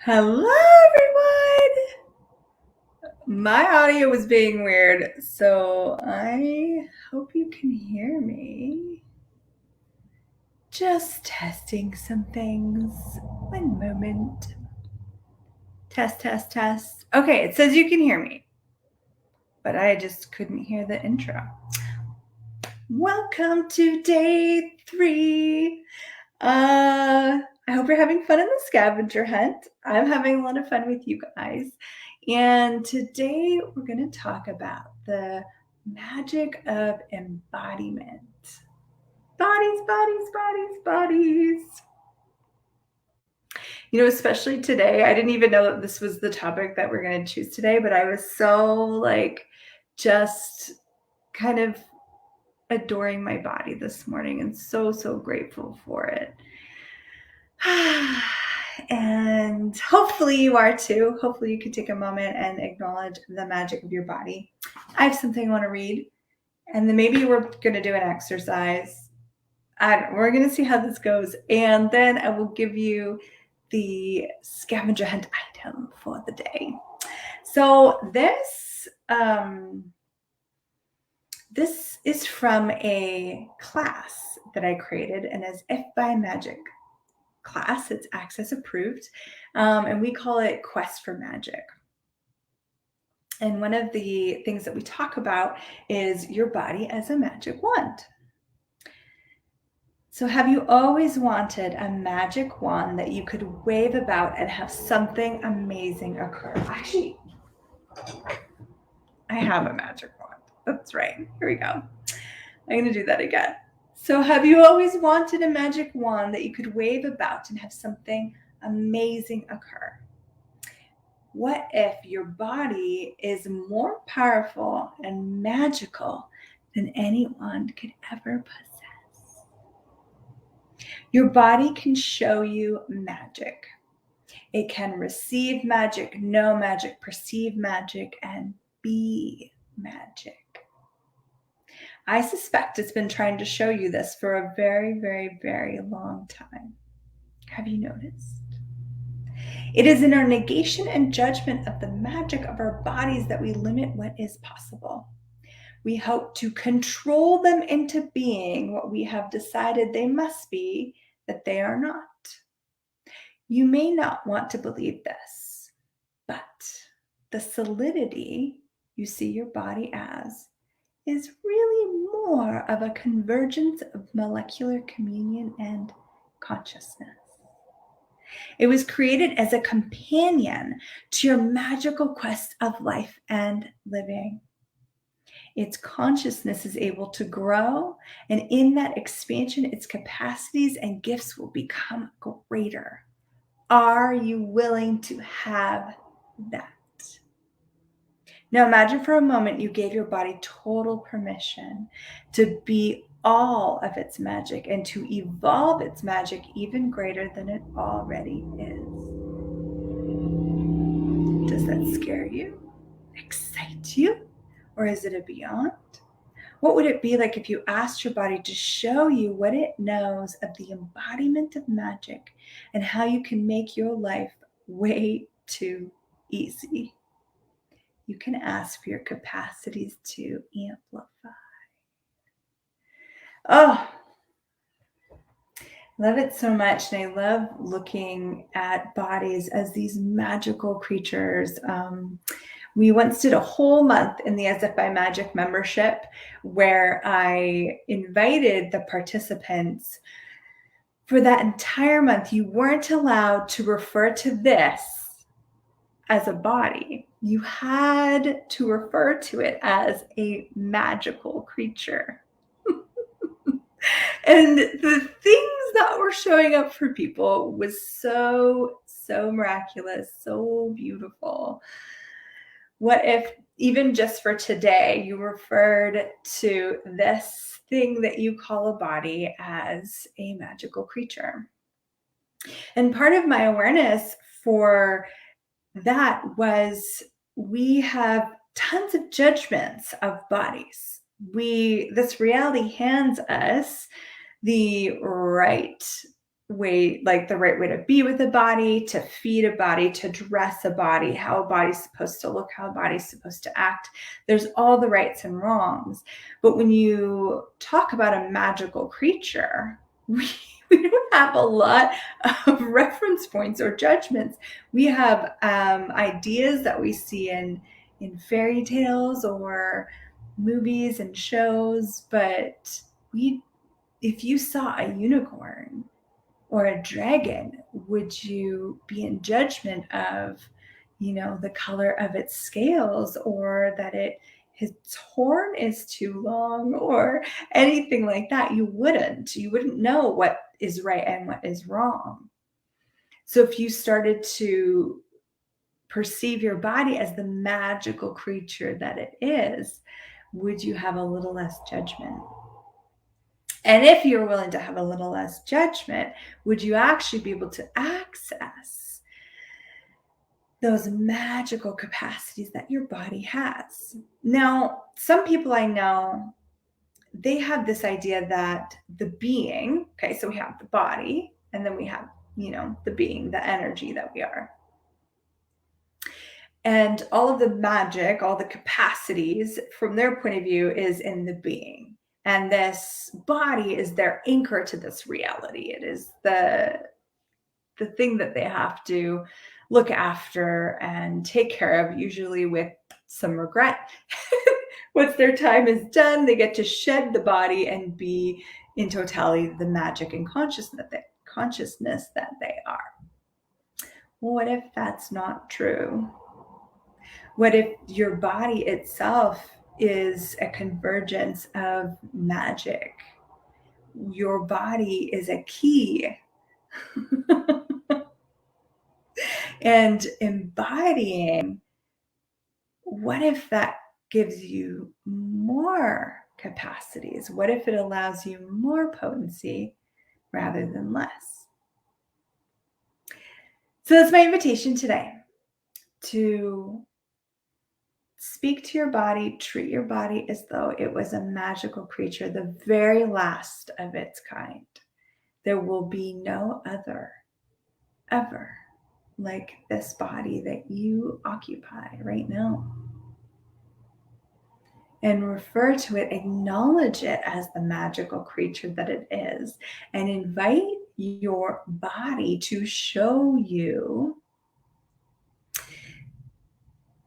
Hello, everyone! My audio was being weird, so I hope you can hear me. Just testing some things. One moment. Test, test, test. Okay, it says you can hear me, but I just couldn't hear the intro. Welcome to day 3. I hope you're having fun in the scavenger hunt. I'm having a lot of fun with you guys. And today we're going to talk about the magic of embodiment. Bodies, bodies, bodies, bodies. You know, especially today, I didn't even know that this was the topic that we're going to choose today, but I was so just kind of adoring my body this morning and so grateful for it. And hopefully you are too. Hopefully you can take a moment and acknowledge the magic of your body. I have something I want to read, and then maybe we're going to do an exercise. We're going to see how this goes, and then I will give you the scavenger hunt item for the day. So this is from a class that I created, and as If by Magic class. It's Access approved, and we call it Quest for Magic. And one of the things that we talk about is your body as a magic wand. So have you always wanted a magic wand that you could wave about and have something amazing occur? Actually, I have a magic wand. That's right. Here we go. I'm going to do that again. So have you always wanted a magic wand that you could wave about and have something amazing occur? What if your body is more powerful and magical than any wand could ever possess? Your body can show you magic. It can receive magic, know magic, perceive magic, and be magic. I suspect it's been trying to show you this for a very, very, very long time. Have you noticed? It is in our negation and judgment of the magic of our bodies that we limit what is possible. We hope to control them into being what we have decided they must be, that they are not. You may not want to believe this, but the solidity you see your body as is really more of a convergence of molecular communion and consciousness. It was created as a companion to your magical quest of life and living. Its consciousness is able to grow, and in that expansion, its capacities and gifts will become greater. Are you willing to have that? Now imagine for a moment you gave your body total permission to be all of its magic and to evolve its magic even greater than it already is. Does that scare you? Excite you? Or is it a beyond? What would it be like if you asked your body to show you what it knows of the embodiment of magic and how you can make your life way too easy? You can ask for your capacities to amplify. Oh, love it so much. And I love looking at bodies as these magical creatures. We once did a whole month in the As If by Magic membership where I invited the participants. For that entire month, you weren't allowed to refer to this as a body. You had to refer to it as a magical creature. And the things that were showing up for people was so miraculous, so beautiful. What if even just for today, you referred to this thing that you call a body as a magical creature? And part of my awareness for that was we have tons of judgments of bodies. This reality hands us the right way, like the right way to be with a body, to feed a body, to dress a body, how a body's supposed to look, how a body's supposed to act. There's all the rights and wrongs. But when you talk about a magical creature, we don't have a lot of reference points or judgments. We have ideas that we see in fairy tales or movies and shows, but if you saw a unicorn or a dragon, would you be in judgment of, the color of its scales, or that its horn is too long, or anything like that? You wouldn't know what is right and what is wrong. So if you started to perceive your body as the magical creature that it is, would you have a little less judgment? And if you're willing to have a little less judgment, would you actually be able to access those magical capacities that your body has? Now, some people I know, they have this idea that the being, okay, so we have the body, and then we have, the being, the energy that we are. And all of the magic, all the capacities from their point of view is in the being. And this body is their anchor to this reality. It is the thing that they have to look after and take care of, usually with some regret. Once their time is done, they get to shed the body and be in totality the magic and consciousness that they are. What if that's not true? What if your body itself is a convergence of magic? Your body is a key. And embodying, what if that gives you more capacities? What if it allows you more potency rather than less? So that's my invitation today, to speak to your body, treat your body as though it was a magical creature, the very last of its kind. There will be no other ever like this body that you occupy right now. And refer to it, acknowledge it as the magical creature that it is, and invite your body to show you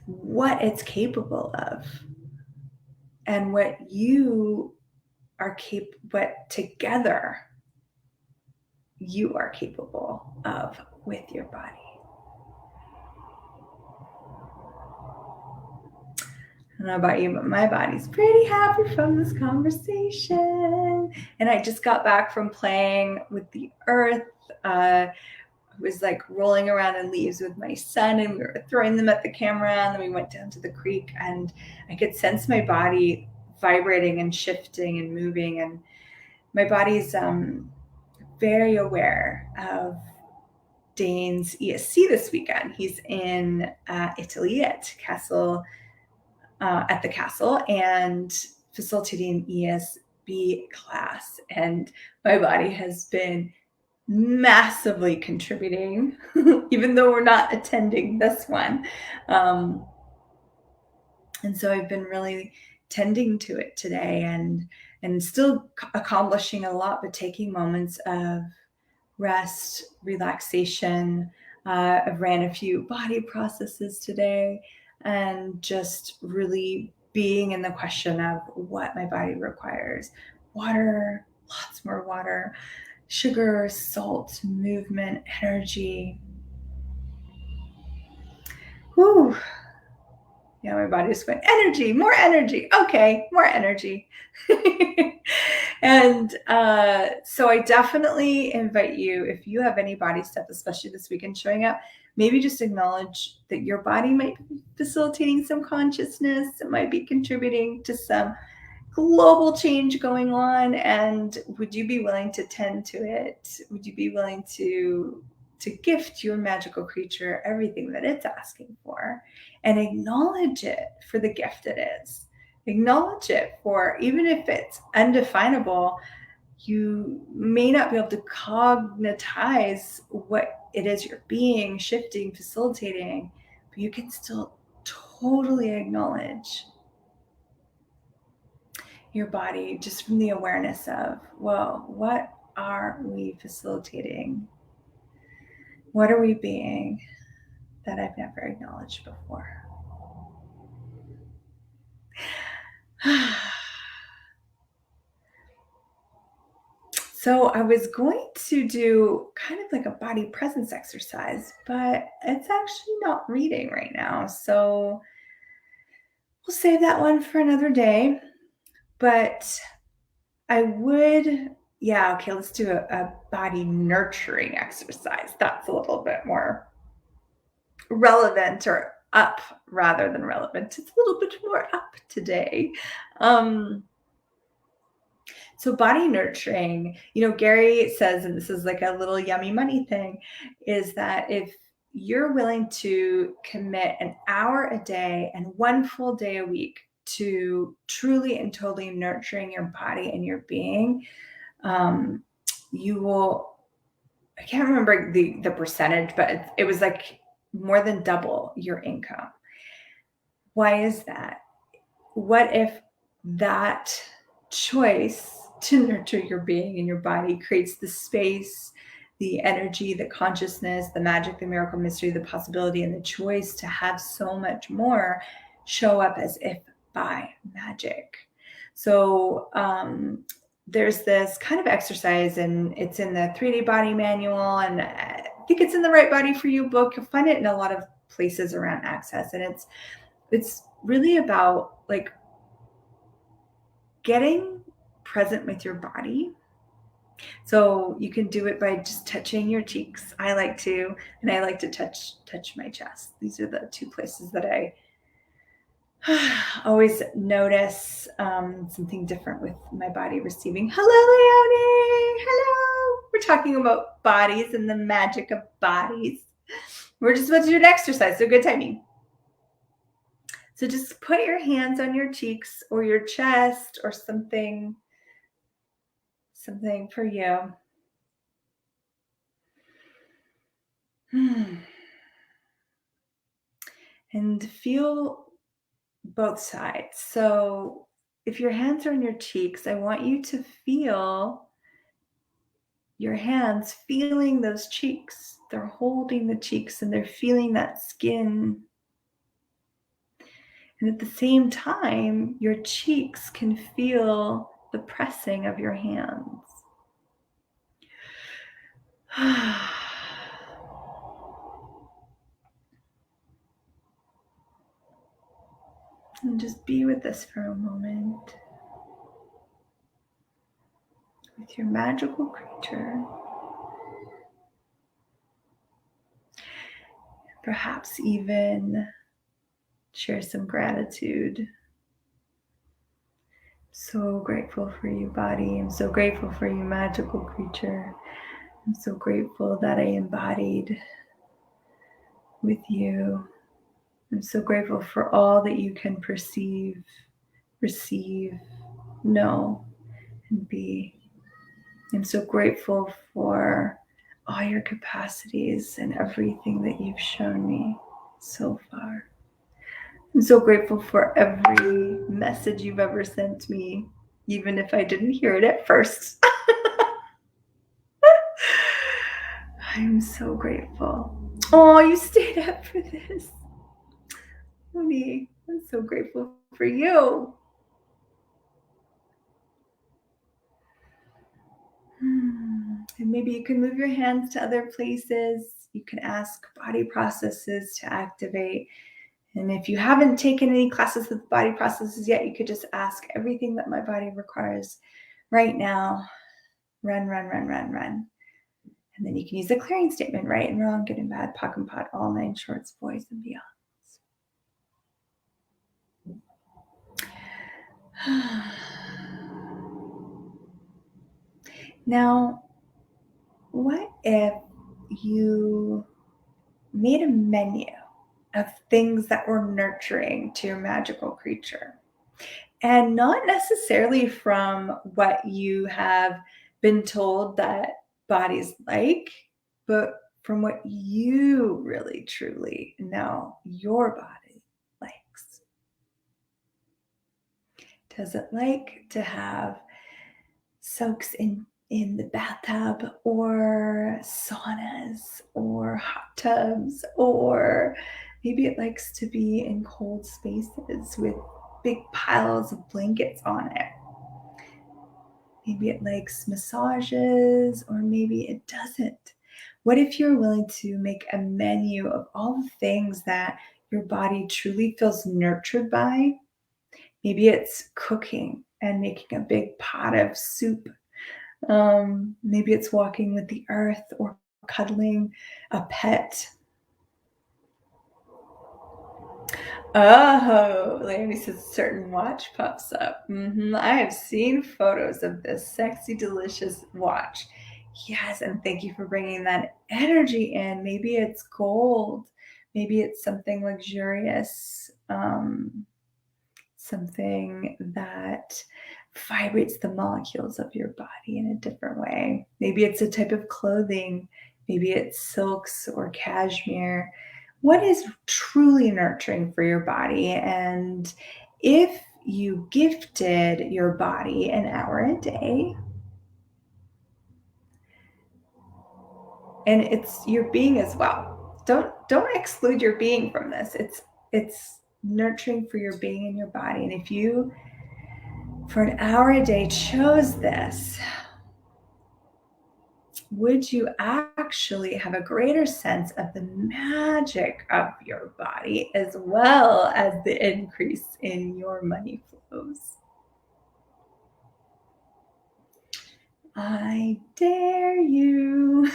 what it's capable of and what you are what together you are capable of with your body. I don't know about you, but my body's pretty happy from this conversation. And I just got back from playing with the earth. I was like rolling around in leaves with my son, and we were throwing them at the camera, and then we went down to the creek, and I could sense my body vibrating and shifting and moving. And my body's very aware of Dane's ESC this weekend. He's in Italy at the castle and facilitating an ESB class. And my body has been massively contributing, even though we're not attending this one. And so I've been really tending to it today, and still accomplishing a lot, but taking moments of rest, relaxation. I've ran a few body processes today, and just really being in the question of what my body requires. Water, lots more water, sugar, salt, movement, energy. Whew. Yeah, my body just went, energy, more energy. Okay, more energy. And so I definitely invite you, if you have any body stuff, especially this weekend showing up, maybe just acknowledge that your body might be facilitating some consciousness. It might be contributing to some global change going on. And would you be willing to tend to it? Would you be willing to gift your magical creature everything that it's asking for, and acknowledge it for the gift it is? Acknowledge it for, even if it's undefinable, You may not be able to cognitize what it is you're being, shifting, facilitating, but you can still totally acknowledge your body just from the awareness of, well, what are we facilitating? What are we being that I've never acknowledged before? So I was going to do kind of like a body presence exercise, but it's actually not reading right now. So we'll save that one for another day. But I would, yeah, okay, let's do a body nurturing exercise. That's a little bit more relevant, or up rather than relevant. It's a little bit more up today. So body nurturing, Gary says, and this is like a little yummy money thing, is that if you're willing to commit an hour a day and one full day a week to truly and totally nurturing your body and your being, you will, I can't remember the percentage, but it was like more than double your income. Why is that? What if that choice to nurture your being and your body creates the space, the energy, the consciousness, the magic, the miracle, mystery, the possibility, and the choice to have so much more show up as if by magic? So there's this kind of exercise, and it's in the 3D body manual, and I think it's in the Right Body for You book. You'll find it in a lot of places around access, and it's really about like getting present with your body. So you can do it by just touching your cheeks. I like to touch my chest. These are the two places that I always notice something different with my body receiving. Hello, Leonie. Hello. We're talking about bodies and the magic of bodies. We're just about to do an exercise, so good timing. So just put your hands on your cheeks or your chest or something for you. And feel both sides. So if your hands are on your cheeks, I want you to feel your hands feeling those cheeks. They're holding the cheeks and they're feeling that skin. And at the same time, your cheeks can feel the pressing of your hands. And just be with this for a moment. With your magical creature. Perhaps even share some gratitude. So grateful for you, body. I'm so grateful for you, magical creature. I'm so grateful that I embodied with you. I'm so grateful for all that you can perceive, receive, know, and be. I'm so grateful for all your capacities and everything that you've shown me so far. I'm so grateful for every message you've ever sent me, even if I didn't hear it at first. I'm so grateful. Oh, you stayed up for this. Honey, I'm so grateful for you. And maybe you can move your hands to other places. You can ask body processes to activate. And if you haven't taken any classes with body processes yet, you could just ask everything that my body requires right now. Run, run, run, run, run. And then you can use the clearing statement, right and wrong, good and bad, POC and POD, all 9 shorts, boys and beyond. Now, what if you made a menu of things that were nurturing to your magical creature? And not necessarily from what you have been told that bodies like, but from what you really truly know your body likes. Does it like to have soaks in the bathtub or saunas or hot tubs, or maybe it likes to be in cold spaces with big piles of blankets on it. Maybe it likes massages, or maybe it doesn't. What if you're willing to make a menu of all the things that your body truly feels nurtured by? Maybe it's cooking and making a big pot of soup. Maybe it's walking with the earth or cuddling a pet. Oh, Lanny says certain watch pops up. I have seen photos of this sexy, delicious watch. Yes, and thank you for bringing that energy in. Maybe it's gold. Maybe it's something luxurious. Something that vibrates the molecules of your body in a different way. Maybe it's a type of clothing. Maybe it's silks or cashmere. What is truly nurturing for your body? And if you gifted your body an hour a day, and it's your being as well. Don't exclude your being from this. It's nurturing for your being and your body. And if you for an hour a day chose this, would you actually have a greater sense of the magic of your body as well as the increase in your money flows? I dare you.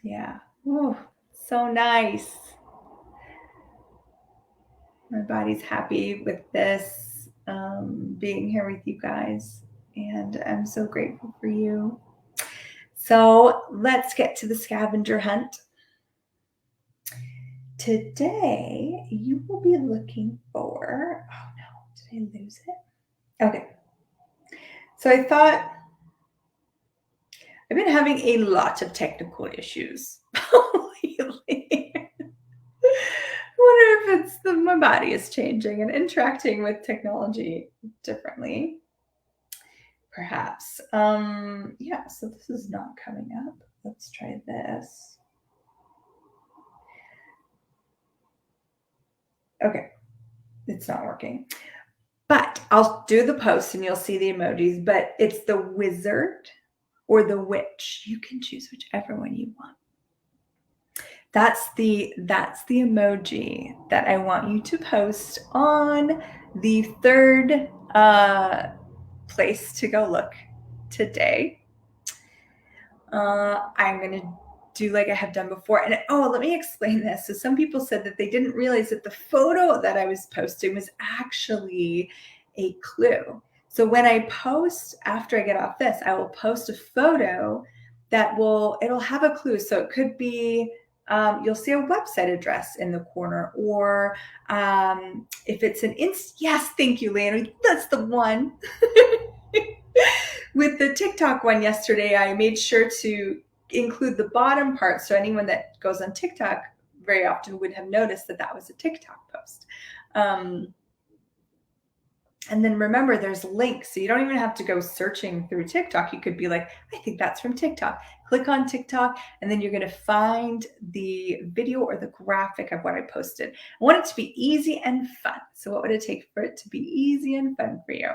Yeah. Oh, so nice. My body's happy with this, being here with you guys. And I'm so grateful for you. So let's get to the scavenger hunt. Today, you will be looking for, oh no, did I lose it? Okay. So I thought, I've been having a lot of technical issues lately. I wonder if it's my body is changing and interacting with technology differently. Perhaps. Yeah, so this is not coming up. Let's try this. Okay, it's not working. But I'll do the post and you'll see the emojis, but it's the wizard or the witch. You can choose whichever one you want. That's the emoji that I want you to post on the third place to go look today. I'm going to do like I have done before. And let me explain this. So some people said that they didn't realize that the photo that I was posting was actually a clue. So when I post after I get off this, I will post a photo that it'll have a clue. So it could be, you'll see a website address in the corner, or if it's yes, thank you, Leonie. That's the one. With the TikTok one yesterday, I made sure to include the bottom part. So anyone that goes on TikTok very often would have noticed that that was a TikTok post. And then remember, there's links. So you don't even have to go searching through TikTok. You could be like, I think that's from TikTok. Click on TikTok, and then you're going to find the video or the graphic of what I posted. I want it to be easy and fun. So what would it take for it to be easy and fun for you?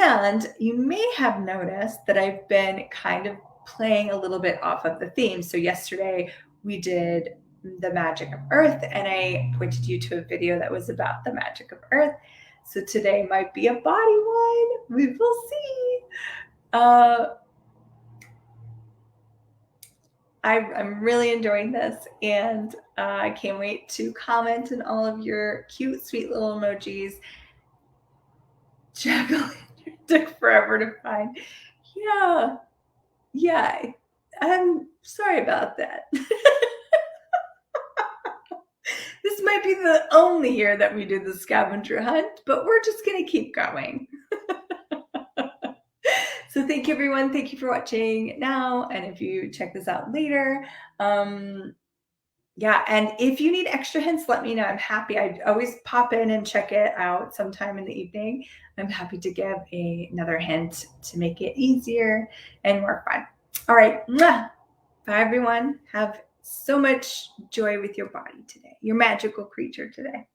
And you may have noticed that I've been kind of playing a little bit off of the theme. So yesterday we did the magic of Earth, and I pointed you to a video that was about the magic of Earth. So today might be a body one. We will see. I'm really enjoying this, and I can't wait to comment on all of your cute, sweet little emojis. Jacqueline, took forever to find. Yeah. I'm sorry about that. be the only year that we do the scavenger hunt, but we're just going to keep going. So thank you, everyone. Thank you for watching now. And if you check this out later, yeah, and if you need extra hints, let me know. I'm happy. I always pop in and check it out sometime in the evening. I'm happy to give another hint to make it easier and more fun. All right. Mwah. Bye, everyone. Have so much joy with your body today, your magical creature today.